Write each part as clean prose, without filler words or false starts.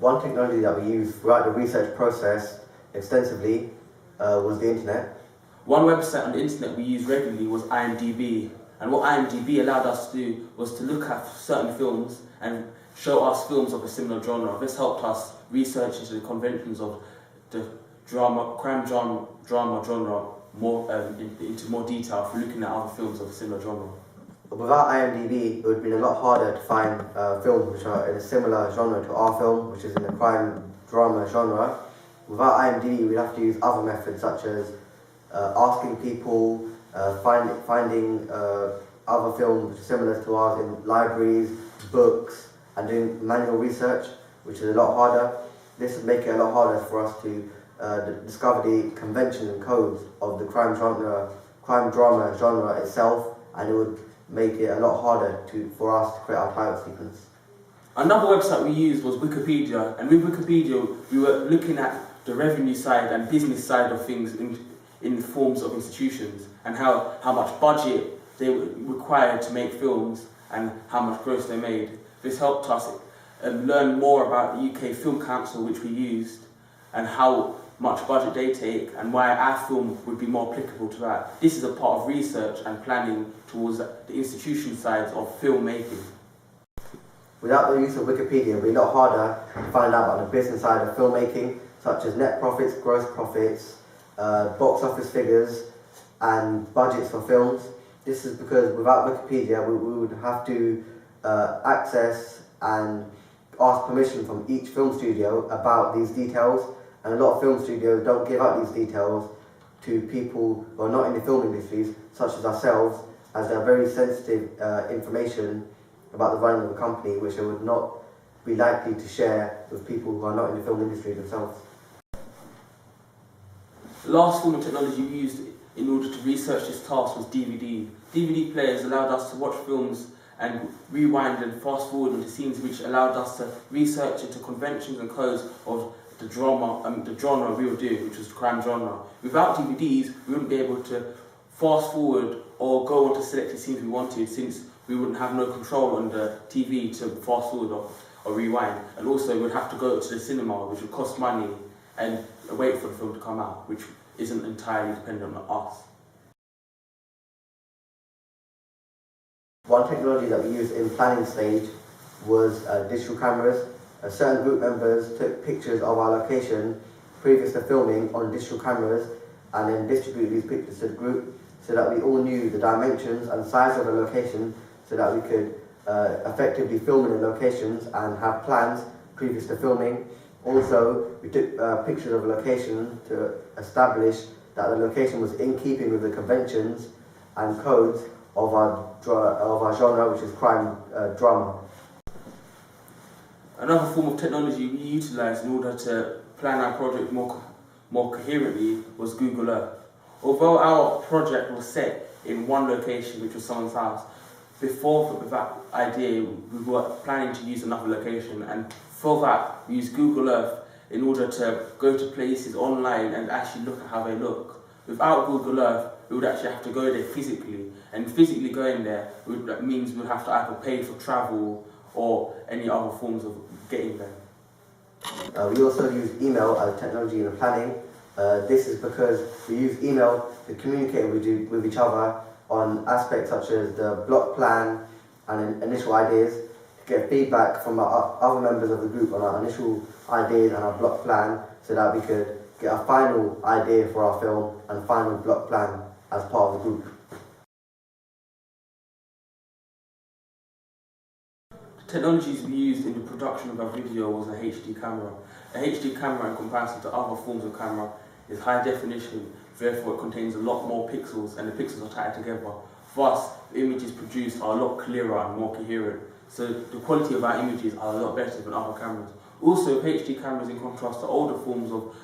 One technology that we used throughout the research process extensively was the internet. One website on the internet we used regularly was IMDb, and what IMDb allowed us to do was to look at certain films and show us films of a similar genre. This helped us research into the conventions of the crime drama genre into more detail through looking at other films of a similar genre. Without IMDb, it would have been a lot harder to find films which are in a similar genre to our film, which is in the crime drama genre. Without IMDb, we'd have to use other methods such as asking people, finding other films similar to ours in libraries, books, and doing manual research, which is a lot harder. This would make it a lot harder for us to discover the conventions and codes of the crime drama genre itself, and it would make it a lot harder for us to create our title sequence. Another website we used was Wikipedia, and with Wikipedia we were looking at the revenue side and business side of things in forms of institutions, and how much budget they required to make films and how much gross they made. This helped us learn more about the UK Film Council, which we used, and how much budget they take and why our film would be more applicable to that. This is a part of research and planning towards the institution sides of filmmaking. Without the use of Wikipedia, it would be a lot harder to find out about the business side of filmmaking, such as net profits, gross profits, box office figures, and budgets for films. This is because without Wikipedia, we would have to access and ask permission from each film studio about these details, and a lot of film studios don't give out these details to people who are not in the film industries, such as ourselves, as they're very sensitive information about the running of a company, which they would not be likely to share with people who are not in the film industry themselves. The last form of technology we used in order to research this task was DVD. DVD players allowed us to watch films and rewind and fast forward into scenes, which allowed us to research into conventions and codes of the genre we were doing, which was crime genre. Without DVDs, we wouldn't be able to fast forward or go on to selected scenes we wanted, since we wouldn't have no control on the TV to fast forward or rewind. And also we'd have to go to the cinema, which would cost money, and wait for the film to come out, which isn't entirely dependent on us. One technology that we used in planning stage was digital cameras. Certain group members took pictures of our location previous to filming on digital cameras and then distributed these pictures to the group so that we all knew the dimensions and size of the location, so that we could effectively film in the locations and have plans previous to filming. Also, we took pictures of a location to establish that the location was in keeping with the conventions and codes of our genre, which is crime drama. Another form of technology we utilised in order to plan our project more coherently was Google Earth. Although our project was set in one location, which was someone's house, before that idea we were planning to use another location, and for that we used Google Earth in order to go to places online and actually look at how they look. Without Google Earth, we would actually have to go there physically, and physically going there means we would have to either pay for travel or any other forms of getting there. We also use email as technology in the planning. This is because we use email to communicate with each other on aspects such as the block plan and initial ideas, to get feedback from our other members of the group on our initial ideas and our block plan, so that we could get a final idea for our film and final block plan as part of the group. The technologies we used in the production of our video was a HD camera. A HD camera, in comparison to other forms of camera, is high definition, therefore it contains a lot more pixels, and the pixels are tied together. Thus, the images produced are a lot clearer and more coherent, so the quality of our images are a lot better than other cameras. Also, HD cameras, in contrast to older forms of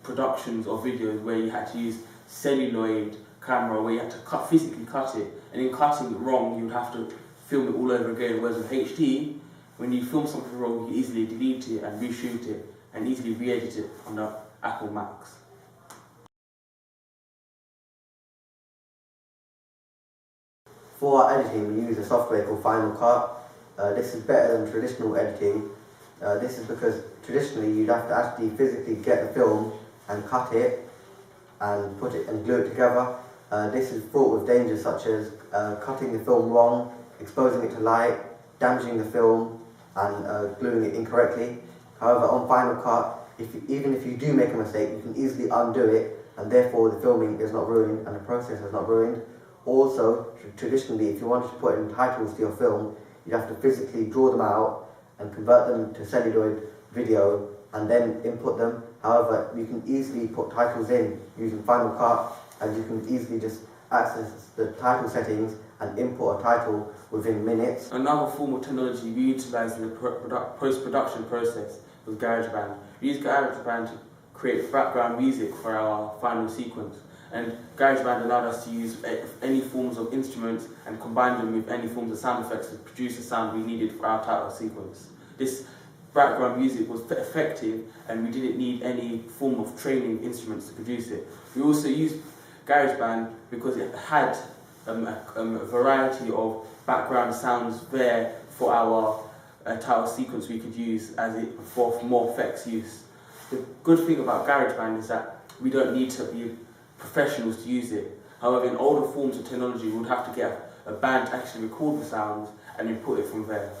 productions of videos where you had to use celluloid camera, where you had to physically cut it, and in cutting it wrong you would have to film it all over again, whereas with HD, when you film something wrong, you easily delete it and reshoot it and easily re-edit it on the Apple Macs. For our editing, we use a software called Final Cut. This is better than traditional editing This is because traditionally you'd have to actually physically get the film and cut it and put it and glue it together. This is fraught with dangers such as cutting the film wrong, exposing it to light, damaging the film and gluing it incorrectly. However, on Final Cut, even if you do make a mistake, you can easily undo it, and therefore the filming is not ruined and the process is not ruined. Also, traditionally, if you wanted to put in titles to your film, you'd have to physically draw them out and convert them to celluloid video and then input them. However, you can easily put titles in using Final Cut, and you can easily just access the title settings and import a title within minutes. Another form of technology we utilise in the post-production process was GarageBand. We use GarageBand to create background music for our final sequence, and GarageBand allowed us to use any forms of instruments and combine them with any forms of sound effects to produce the sound we needed for our title sequence. This background music was effective, and we didn't need any form of training instruments to produce it. We also used GarageBand because it had a variety of background sounds there for our title sequence we could use for more effects use. The good thing about GarageBand is that we don't need to be professionals to use it. However, in older forms of technology, we would have to get a band to actually record the sounds and input it from there.